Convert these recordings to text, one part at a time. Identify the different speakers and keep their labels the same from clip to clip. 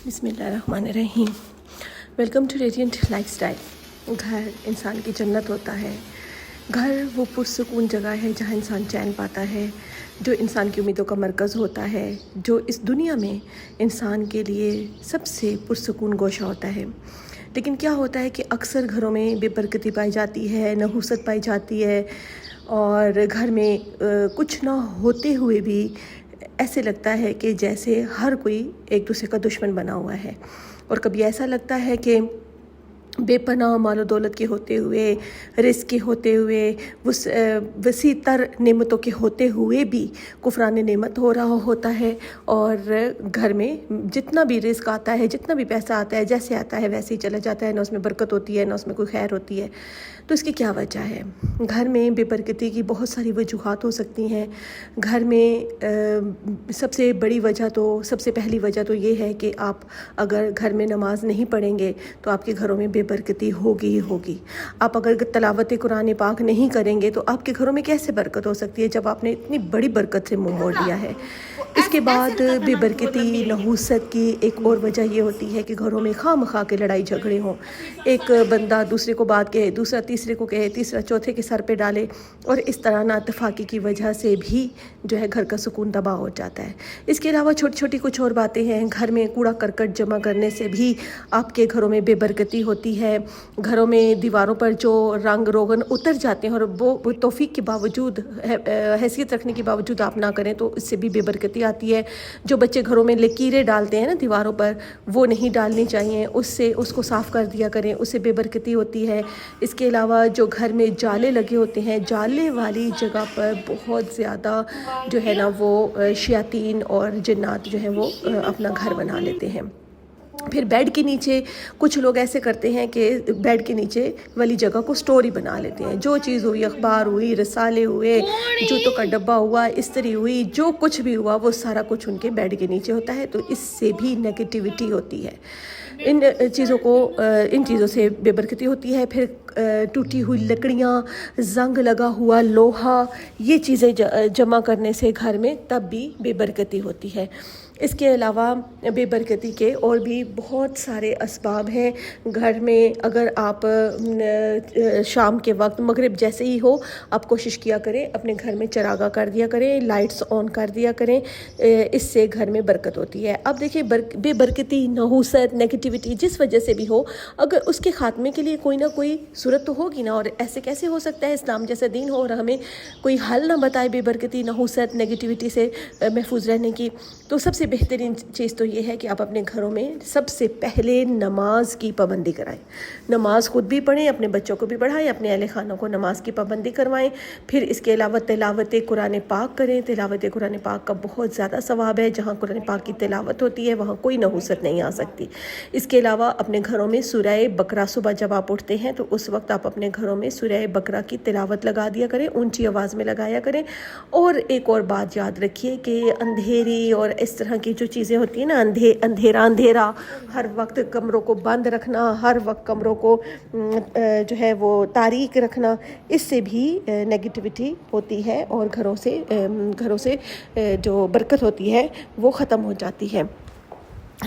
Speaker 1: بسم اللہ الرحمن الرحیم۔ Welcome to Radiant Lifestyle. گھر انسان کی جنت ہوتا ہے۔ گھر وہ پرسکون جگہ ہے جہاں انسان چین پاتا ہے، جو انسان کی امیدوں کا مرکز ہوتا ہے، جو اس دنیا میں انسان کے لیے سب سے پرسکون گوشہ ہوتا ہے۔ لیکن کیا ہوتا ہے کہ اکثر گھروں میں بے برکتی پائی جاتی ہے، نحوست پائی جاتی ہے، اور گھر میں کچھ نہ ہوتے ہوئے بھی ایسے لگتا ہے کہ جیسے ہر کوئی ایک دوسرے کا دشمن بنا ہوا ہے۔ اور کبھی ایسا لگتا ہے کہ بے پناہ مال و دولت کے ہوتے ہوئے، رزق کے ہوتے ہوئے، وسیع تر نعمتوں کے ہوتے ہوئے بھی کفران نعمت ہو رہا ہوتا ہے، اور گھر میں جتنا بھی رزق آتا ہے، جتنا بھی پیسہ آتا ہے، جیسے آتا ہے ویسے ہی چلا جاتا ہے، نہ اس میں برکت ہوتی ہے، نہ اس میں کوئی خیر ہوتی ہے۔ تو اس کی کیا وجہ ہے؟ گھر میں بے برکتی کی بہت ساری وجوہات ہو سکتی ہیں۔ گھر میں سب سے بڑی وجہ تو، سب سے پہلی وجہ تو یہ ہے کہ آپ اگر گھر میں نماز نہیں پڑھیں گے تو آپ کے گھروں میں بے برکتی ہوگی ہی ہوگی۔ آپ اگر تلاوت قرآن پاک نہیں کریں گے تو آپ کے گھروں میں کیسے برکت ہو سکتی ہے جب آپ نے اتنی بڑی برکت سے منہ موڑ لیا ہے؟ اس کے بعد بے برکتی، نحوست کی ایک اور وجہ یہ ہوتی ہے کہ گھروں میں خواہ مخواہ کے لڑائی جھگڑے ہوں۔ ایک بندہ دوسرے کو بات کہے، دوسرا تیسرے کو کہے، تیسرا چوتھے کے سر پہ ڈالے، اور اس طرح نا اتفاقی کی وجہ سے بھی جو ہے گھر کا سکون تباہ ہو جاتا ہے۔ اس کے علاوہ چھوٹی چھوٹی کچھ اور باتیں ہیں۔ گھر میں کوڑا کرکٹ جمع کرنے سے بھی آپ کے گھروں میں بے برکتی ہوتی ہے۔ گھروں میں دیواروں پر جو رنگ روغن اتر جاتے ہیں اور وہ توفیق کے باوجود، حیثیت رکھنے کے باوجود آپ نہ کریں تو اس سے بھی بے برکتی آتی ہے۔ جو بچے گھروں میں لکیریں ڈالتے ہیں نا دیواروں پر، وہ نہیں ڈالنی چاہیے، اس کو صاف کر دیا کریں، اس سے بے برکتی ہوتی ہے۔ اس کے علاوہ جو گھر میں جالے لگے ہوتے ہیں، جالے والی جگہ پر بہت زیادہ جو ہے نا وہ شیاطین اور جنات جو ہیں وہ اپنا گھر بنا لیتے ہیں۔ پھر بیڈ کے نیچے کچھ لوگ ایسے کرتے ہیں کہ بیڈ کے نیچے والی جگہ کو سٹوری بنا لیتے ہیں۔ جو چیز ہوئی، اخبار ہوئی، رسالے ہوئے، جوتوں کا ڈبہ ہوا، استری ہوئی، جو کچھ بھی ہوا وہ سارا کچھ ان کے بیڈ کے نیچے ہوتا ہے۔ تو اس سے بھی نیگیٹیوٹی ہوتی ہے۔ ان چیزوں سے بے برکتی ہوتی ہے۔ پھر ٹوٹی ہوئی لکڑیاں، زنگ لگا ہوا لوہا، یہ چیزیں جمع کرنے سے گھر میں تب بھی بے برکتی ہوتی ہے۔ اس کے علاوہ بے برکتی کے اور بھی بہت سارے اسباب ہیں۔ گھر میں اگر آپ شام کے وقت، مغرب جیسے ہی ہو، آپ کوشش کیا کریں اپنے گھر میں چراغاں کر دیا کریں، لائٹس آن کر دیا کریں، اس سے گھر میں برکت ہوتی ہے۔ اب دیکھیں، بے برکتی، نحوست، نیگیٹیوٹی جس وجہ سے بھی ہو، اگر اس کے خاتمے کے لیے کوئی نہ کوئی صورت تو ہوگی نا، اور ایسے کیسے ہو سکتا ہے اسلام جیسا دین ہو اور ہمیں کوئی حل نہ بتائے بے برکتی، نحوست، نیگیٹیوٹی سے محفوظ رہنے کی؟ تو سب سے بہترین چیز تو یہ ہے کہ آپ اپنے گھروں میں سب سے پہلے نماز کی پابندی کرائیں۔ نماز خود بھی پڑھیں، اپنے بچوں کو بھی پڑھائیں، اپنے اہل خانوں کو نماز کی پابندی کروائیں۔ پھر اس کے علاوہ تلاوت قرآن پاک کریں۔ تلاوت قرآن پاک کا بہت زیادہ ثواب ہے۔ جہاں قرآن پاک کی تلاوت ہوتی ہے وہاں کوئی نحوست نہیں آ سکتی۔ اس کے علاوہ اپنے گھروں میں سورہ بقرہ، صبح جب آپ اٹھتے ہیں تو اس وقت آپ اپنے گھروں میں سورہ بقرہ کی تلاوت لگا دیا کریں، اونچی آواز میں لگایا کریں۔ اور ایک اور بات یاد رکھیے کہ اندھیری اور اس طرح کی جو چیزیں ہوتی ہیں نا، اندھیرا، ہر وقت کمروں کو بند رکھنا، ہر وقت کمروں کو جو ہے وہ تاریک رکھنا، اس سے بھی نیگیٹیوٹی ہوتی ہے اور گھروں سے جو برکت ہوتی ہے وہ ختم ہو جاتی ہے۔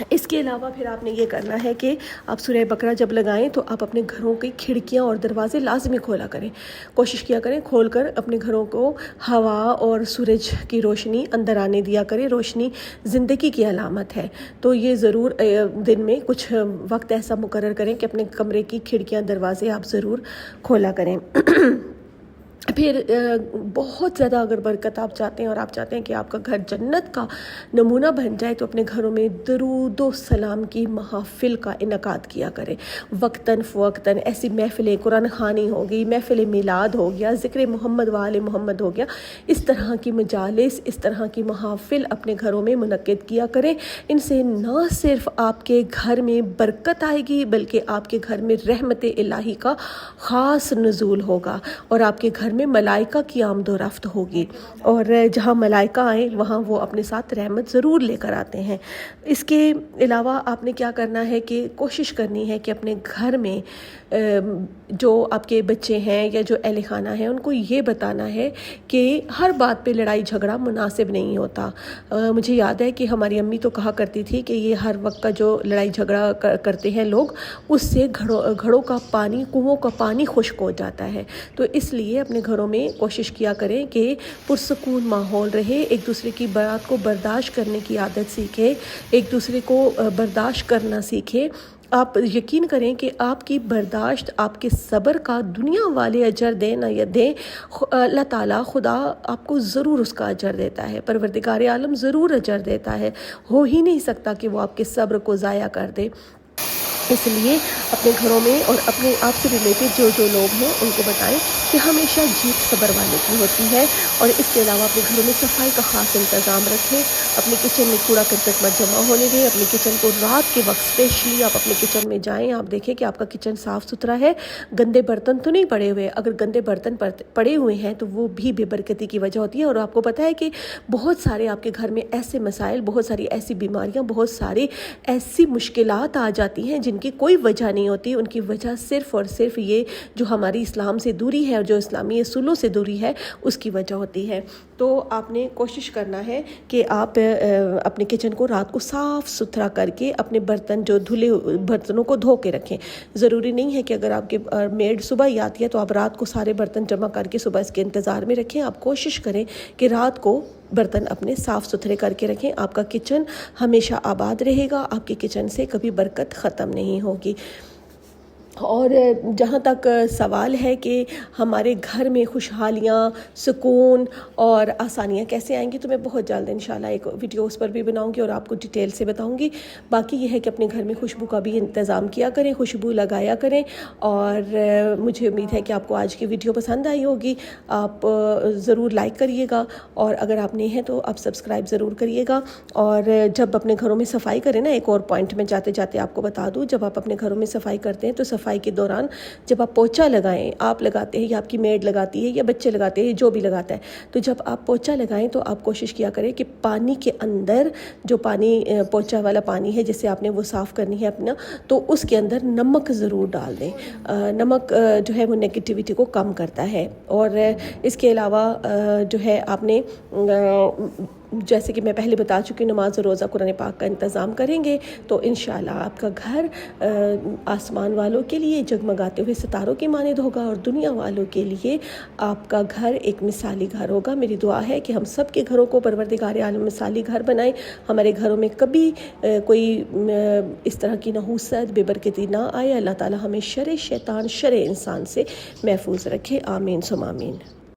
Speaker 1: اس کے علاوہ پھر آپ نے یہ کرنا ہے کہ آپ سورہ بقرہ جب لگائیں تو آپ اپنے گھروں کی کھڑکیاں اور دروازے لازمی کھولا کریں۔ کوشش کیا کریں کھول کر اپنے گھروں کو ہوا اور سورج کی روشنی اندر آنے دیا کریں۔ روشنی زندگی کی علامت ہے، تو یہ ضرور دن میں کچھ وقت ایسا مقرر کریں کہ اپنے کمرے کی کھڑکیاں، دروازے آپ ضرور کھولا کریں۔ پھر بہت زیادہ اگر برکت آپ چاہتے ہیں اور آپ چاہتے ہیں کہ آپ کا گھر جنت کا نمونہ بن جائے تو اپنے گھروں میں درود و سلام کی محافل کا انعقاد کیا کریں۔ وقتاً فوقتاً ایسی محفلیں، قرآن خوانی ہو گئی، محفل میلاد ہو گیا، ذکر محمد و آل محمد ہو گیا، اس طرح کی مجالس، اس طرح کی محافل اپنے گھروں میں منعقد کیا کریں۔ ان سے نہ صرف آپ کے گھر میں برکت آئے گی بلکہ آپ کے گھر میں رحمت الہی کا خاص نزول ہوگا، اور آپ کے گھر گھر میں ملائکہ کی آمد و رفت ہوگی، اور جہاں ملائکہ آئیں وہاں وہ اپنے ساتھ رحمت ضرور لے کر آتے ہیں۔ اس کے علاوہ آپ نے کیا کرنا ہے کہ کوشش کرنی ہے کہ اپنے گھر میں جو آپ کے بچے ہیں یا جو اہل خانہ ہیں ان کو یہ بتانا ہے کہ ہر بات پہ لڑائی جھگڑا مناسب نہیں ہوتا۔ مجھے یاد ہے کہ ہماری امی تو کہا کرتی تھی کہ یہ ہر وقت کا جو لڑائی جھگڑا کرتے ہیں لوگ، اس سے گھڑوں کا پانی، کنووں کا پانی خشک ہو جاتا ہے۔ تو اس لیے اپنے گھروں میں کوشش کیا کریں کہ پرسکون ماحول رہے، ایک دوسرے کی بات کو برداشت کرنے کی عادت سیکھیں، ایک دوسرے کو برداشت کرنا سیکھیں۔ آپ یقین کریں کہ آپ کی برداشت، آپ کے صبر کا دنیا والے اجر دیں نہ یا دیں، اللہ تعالیٰ خدا آپ کو ضرور اس کا اجر دیتا ہے، پروردگار عالم ضرور اجر دیتا ہے۔ ہو ہی نہیں سکتا کہ وہ آپ کے صبر کو ضائع کر دے۔ اس لیے اپنے گھروں میں اور اپنے آپ سے ریلیٹڈ جو لوگ ہیں ان کو بتائیں کہ ہمیشہ جیت صبر والے کی ہوتی ہے۔ اور اس کے علاوہ اپنے گھروں میں صفائی کا خاص انتظام رکھیں، اپنے کچن میں کوڑا کرکٹ مت جمع ہونے دیں۔ اپنے کچن کو رات کے وقت اسپیشلی آپ اپنے کچن میں جائیں، آپ دیکھیں کہ آپ کا کچن صاف ستھرا ہے، گندے برتن تو نہیں پڑے ہوئے۔ اگر گندے برتن پڑے ہوئے ہیں تو وہ بھی بے برکتی کی وجہ ہوتی ہے۔ اور آپ کو پتہ ہے کہ بہت سارے آپ کے گھر میں ایسے مسائل، بہت ساری ایسی بیماریاں، بہت ساری ایسی مشکلات آ جاتی ہیں جن کی کوئی وجہ نہیں ہوتی۔ ان کی وجہ صرف اور صرف یہ جو ہماری اسلام سے دوری ہے اور جو اسلامی اصولوں سے دوری ہے اس کی وجہ ہوتی ہے۔ تو آپ نے کوشش کرنا ہے کہ آپ اپنے کچن کو رات کو صاف ستھرا کر کے اپنے برتن، جو دھلے برتنوں کو دھو کے رکھیں۔ ضروری نہیں ہے کہ اگر آپ کے میڈ صبح ہی آتی ہے تو آپ رات کو سارے برتن جمع کر کے صبح اس کے انتظار میں رکھیں۔ آپ کوشش کریں کہ رات کو برتن اپنے صاف ستھرے کر کے رکھیں۔ آپ کا کچن ہمیشہ آباد رہے گا، آپ کے کچن سے کبھی برکت ختم نہیں ہوگی۔ اور جہاں تک سوال ہے کہ ہمارے گھر میں خوشحالیاں، سکون اور آسانیاں کیسے آئیں گی، تو میں بہت جلد انشاءاللہ ایک ویڈیو اس پر بھی بناؤں گی اور آپ کو ڈیٹیل سے بتاؤں گی۔ باقی یہ ہے کہ اپنے گھر میں خوشبو کا بھی انتظام کیا کریں، خوشبو لگایا کریں۔ اور مجھے امید ہے کہ آپ کو آج کی ویڈیو پسند آئی ہوگی۔ آپ ضرور لائک کریے گا، اور اگر آپ نئے ہیں تو آپ سبسکرائب ضرور کریے گا۔ اور جب اپنے گھروں میں صفائی کریں نا، ایک اور پوائنٹ میں جاتے جاتے آپ کو بتا دوں، جب آپ اپنے گھروں میں صفائی کرتے ہیں تو صفائی کے دوران جب آپ پوچھا لگائیں، آپ لگاتے ہیں یا آپ کی میڈ لگاتی ہے یا بچے لگاتے ہیں، جو بھی لگاتا ہے، تو جب آپ پوچھا لگائیں تو آپ کوشش کیا کریں کہ پانی کے اندر جو پانی پوچھا والا پانی ہے جسے آپ نے وہ صاف کرنی ہے اپنا، تو اس کے اندر نمک ضرور ڈال دیں۔ نمک جو ہے وہ نیگیٹیوٹی کو کم کرتا ہے۔ اور اس کے علاوہ جو ہے آپ نے جیسے کہ میں پہلے بتا چکی، نماز اور روزہ قرآن پاک کا انتظام کریں گے تو انشاءاللہ آپ کا گھر آسمان والوں کے لیے جگمگاتے ہوئے ستاروں کی مانند ہوگا، اور دنیا والوں کے لیے آپ کا گھر ایک مثالی گھر ہوگا۔ میری دعا ہے کہ ہم سب کے گھروں کو پروردگار عالم مثالی گھر بنائیں، ہمارے گھروں میں کبھی کوئی اس طرح کی نحوست، بے برکتی نہ آئے۔ اللہ تعالی ہمیں شر شیطان، شر انسان سے محفوظ رکھے۔ آمین ثم آمین۔